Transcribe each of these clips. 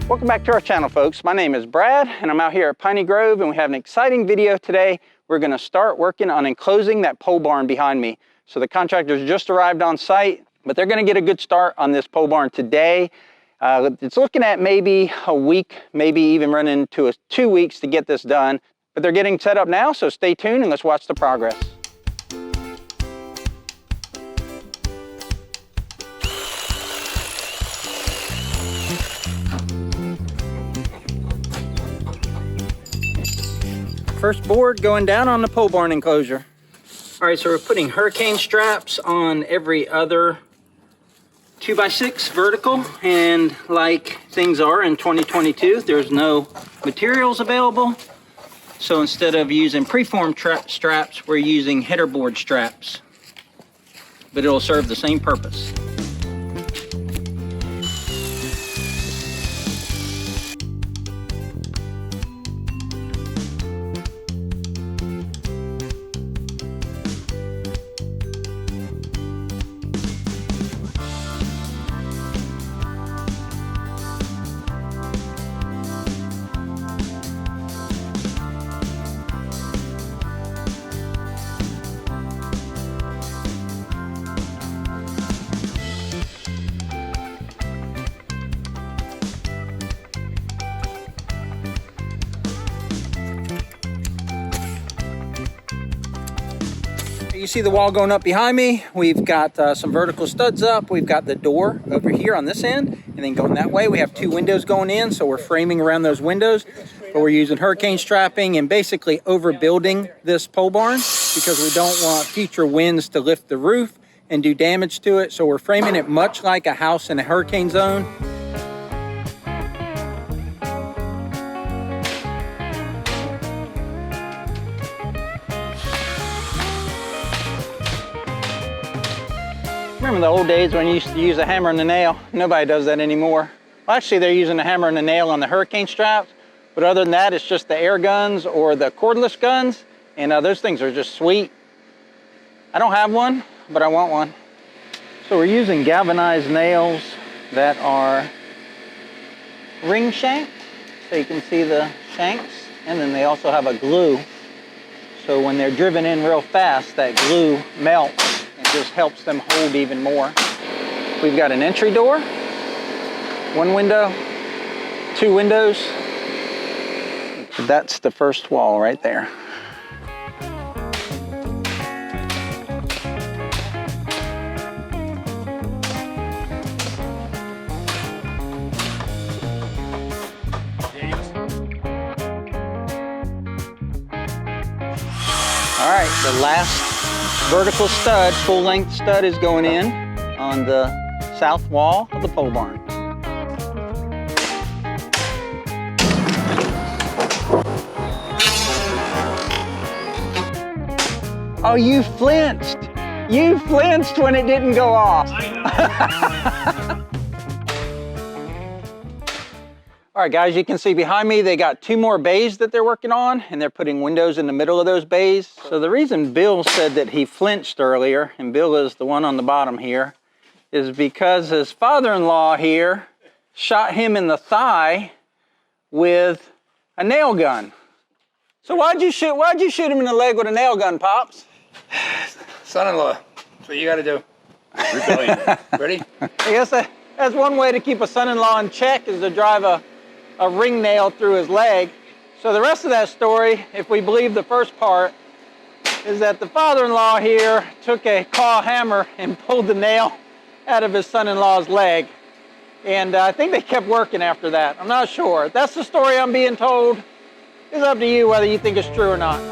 Welcome back to our channel, folks. My name is Brad and I'm out here at Piney Grove, and we have an exciting video today. We're going to start working on enclosing that pole barn behind me. So the contractors just arrived on site, but they're going to get a good start on this pole barn today. It's looking at maybe a week, maybe even running into 2 weeks to get this done. But they're getting set up now, so stay tuned and let's watch the progress. First board going down on the pole barn enclosure. All right, so we're putting hurricane straps on every other 2x6 vertical, and like things are in 2022, there's no materials available. So instead of using preformed straps, we're using header board straps, but it'll serve the same purpose. You see the wall going up behind me. We've got some vertical studs up. We've got the door over here on this end, and then going that way we have 2 windows going in, so we're framing around those windows. But we're using hurricane strapping and basically overbuilding this pole barn because we don't want future winds to lift the roof and do damage to it. So we're framing it much like a house in a hurricane zone. Remember the old days when you used to use a hammer and a nail? Nobody does that anymore. Well, actually, they're using a hammer and a nail on the hurricane straps, but other than that, it's just the air guns or the cordless guns, and those things are just sweet. I don't have one, but I want one. So we're using galvanized nails that are ring shanked, so you can see the shanks, and then they also have a glue. So when they're driven in real fast, that glue melts. Just helps them hold even more. We've got an entry door, 1 window, 2 windows. That's the first wall right there. All right, the last vertical stud, full length stud, is going in on the south wall of the pole barn. Oh, you flinched. You flinched when it didn't go off. All right, guys, you can see behind me, they got 2 more bays that they're working on, and they're putting windows in the middle of those bays. So the reason Bill said that he flinched earlier, and Bill is the one on the bottom here, is because his father-in-law here shot him in the thigh with a nail gun. So why'd you shoot him in the leg with a nail gun, Pops? Son-in-law, that's what you gotta do. Rebellion. Ready? I guess that's one way to keep a son-in-law in check, is to drive a ring nail through his leg. So the rest of that story, if we believe the first part, is that the father-in-law here took a claw hammer and pulled the nail out of his son-in-law's leg. And I think they kept working after that. I'm not sure. That's the story I'm being told. It's up to you whether you think it's true or not.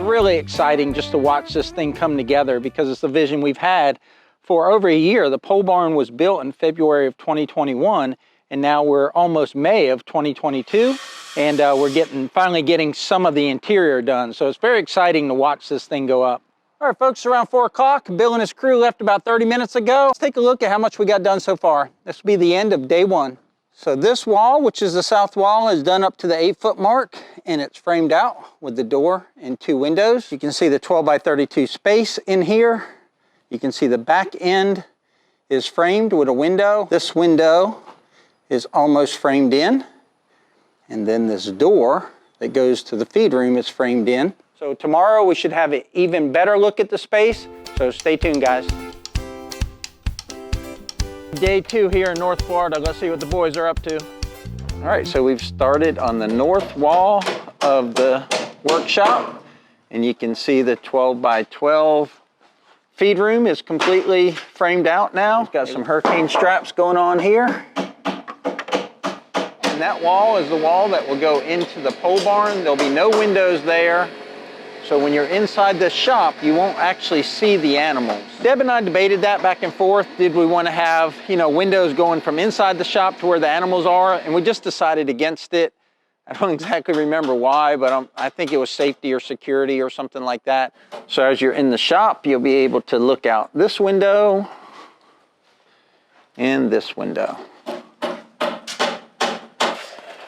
Really exciting just to watch this thing come together, because it's the vision we've had for over a year. The pole barn was built in February of 2021, and now we're almost May of 2022, and we're finally getting some of the interior done. So it's very exciting to watch this thing go up. All right, folks, around 4 o'clock, Bill and his crew left about 30 minutes ago. Let's take a look at how much we got done so far. This will be the end of day 1. So this wall, which is the south wall, is done up to the 8-foot mark, and it's framed out with the door and 2 windows. You can see the 12 by 32 space in here. You can see the back end is framed with a window. This window is almost framed in. And then this door that goes to the feed room is framed in. So tomorrow we should have an even better look at the space. So stay tuned, guys. Day 2 here in North Florida. Let's see what the boys are up to. All right, so we've started on the north wall of the workshop, and you can see the 12 by 12 feed room is completely framed out now. We've got some hurricane straps going on here. And that wall is the wall that will go into the pole barn. There'll be no windows there. So when you're inside the shop, you won't actually see the animals. Deb and I debated that back and forth. Did we want to have, windows going from inside the shop to where the animals are? And we just decided against it. I don't exactly remember why, but I think it was safety or security or something like that. So as you're in the shop, you'll be able to look out this window and this window.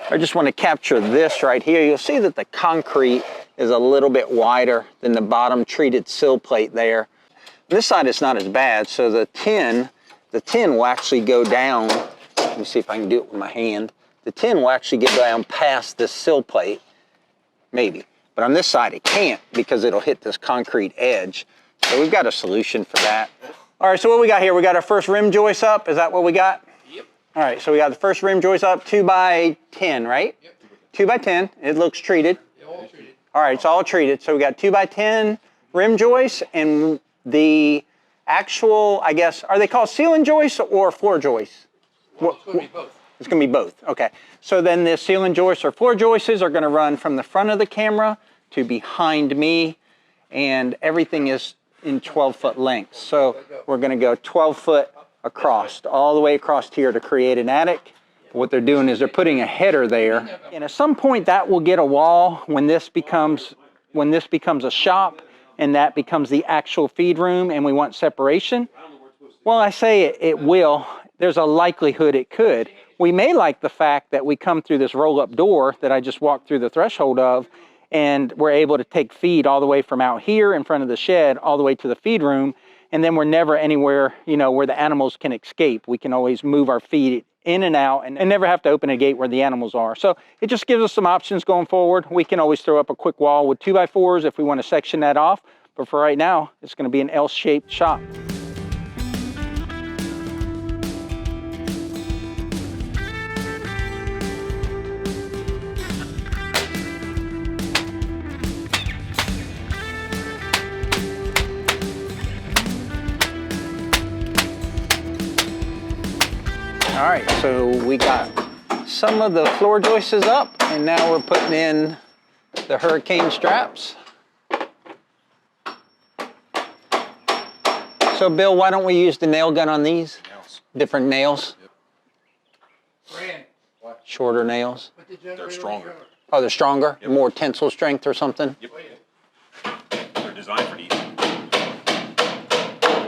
I just want to capture this right here. You'll see that the concrete is a little bit wider than the bottom treated sill plate there. This side is not as bad, so the tin will actually go down. Let me see if I can do it with my hand. The tin will actually get down past this sill plate, maybe. But on this side it can't because it'll hit this concrete edge. So we've got a solution for that. All right, so what we got here? We got our first rim joist up. Is that what we got? Yep. All right, so we got the first rim joist up, 2 by 10, right? Yep. 2 by 10. It looks treated. All treated. All right, it's all treated. So we got 2 by 10 rim joists, and the actual, I guess, are they called ceiling joists or floor joists? Well, it's going to be both. It's going to be both. Okay. So then the ceiling joists or floor joists are going to run from the front of the camera to behind me, and everything is in 12-foot lengths. So we're going to go 12 foot across, all the way across here to create an attic. What they're doing is they're putting a header there, and at some point that will get a wall when this becomes a shop and that becomes the actual feed room and we want separation. Well, I say it will. There's a likelihood it could. We may like the fact that we come through this roll-up door that I just walked through the threshold of, and we're able to take feed all the way from out here in front of the shed all the way to the feed room, and then we're never anywhere, where the animals can escape. We can always move our feed in and out and never have to open a gate where the animals are. So it just gives us some options going forward. We can always throw up a quick wall with 2x4s if we want to section that off. But for right now, it's going to be an L-shaped shop. All right, so we got some of the floor joists up, and now we're putting in the hurricane straps. So Bill, why don't we use the nail gun on these? Nails. Different nails? Brand. What? Shorter nails? They're stronger. Oh, they're stronger? Yep. More tensile strength or something? Yep. They're designed for these.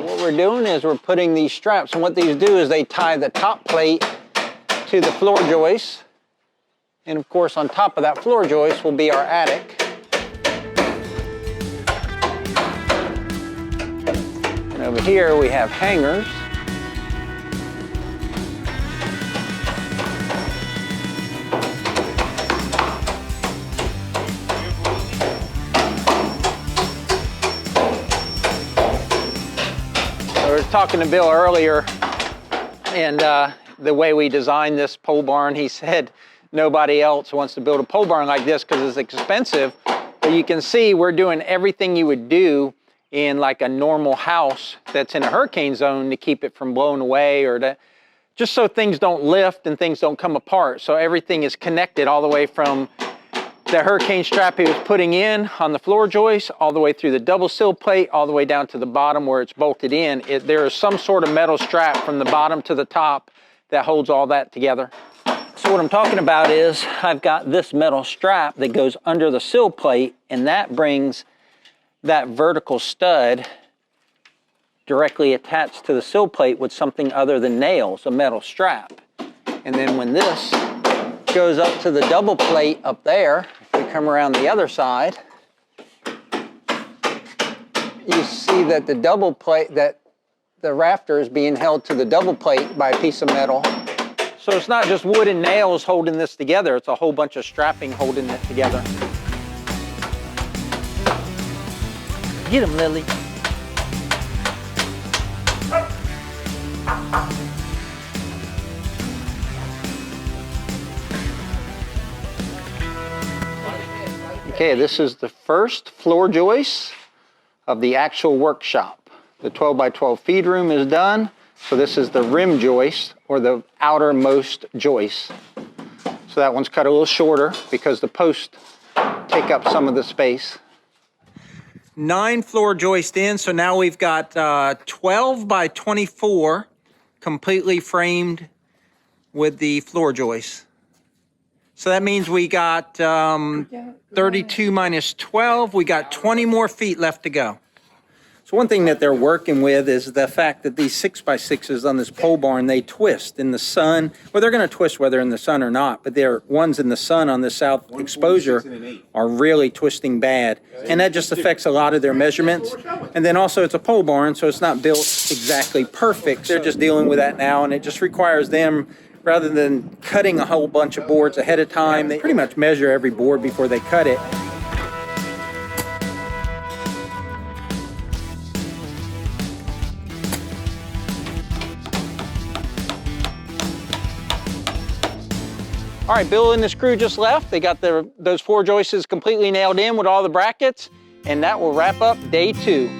What we're doing is we're putting these straps, and what these do is they tie the top plate to the floor joist, and of course on top of that floor joist will be our attic. And over here we have hangers. I was talking to Bill earlier, and the way we designed this pole barn, he said nobody else wants to build a pole barn like this because it's expensive. But you can see we're doing everything you would do in like a normal house that's in a hurricane zone to keep it from blowing away, or to just so things don't lift and things don't come apart. So everything is connected all the way from the hurricane strap he was putting in on the floor joist, all the way through the double sill plate, all the way down to the bottom where it's bolted in. There is some sort of metal strap from the bottom to the top that holds all that together. So what I'm talking about is I've got this metal strap that goes under the sill plate, and that brings that vertical stud directly attached to the sill plate with something other than nails, a metal strap. And then when this goes up to the double plate up there, if we come around the other side, you see that the double plate, that the rafter is being held to the double plate by a piece of metal. So it's not just wood and nails holding this together, it's a whole bunch of strapping holding it together. Get him, Lily. Okay, this is the first floor joist of the actual workshop. The 12 by 12 feed room is done. So this is the rim joist, or the outermost joist. So that one's cut a little shorter because the posts take up some of the space. 9 floor joist in, so now we've got 12 by 24 completely framed with the floor joist. So that means we got 32 minus 12, we got 20 more feet left to go. So one thing that they're working with is the fact that these 6x6s on this pole barn, they twist in the sun. Well, they're going to twist whether in the sun or not, but their ones in the sun on the south exposure are really twisting bad. And that just affects a lot of their measurements. And then also it's a pole barn, so it's not built exactly perfect. They're just dealing with that now, and it just requires them, rather than cutting a whole bunch of boards ahead of time, they pretty much measure every board before they cut it. All right, Bill and his crew just left. They got those 4 joists completely nailed in with all the brackets, and that will wrap up day 2.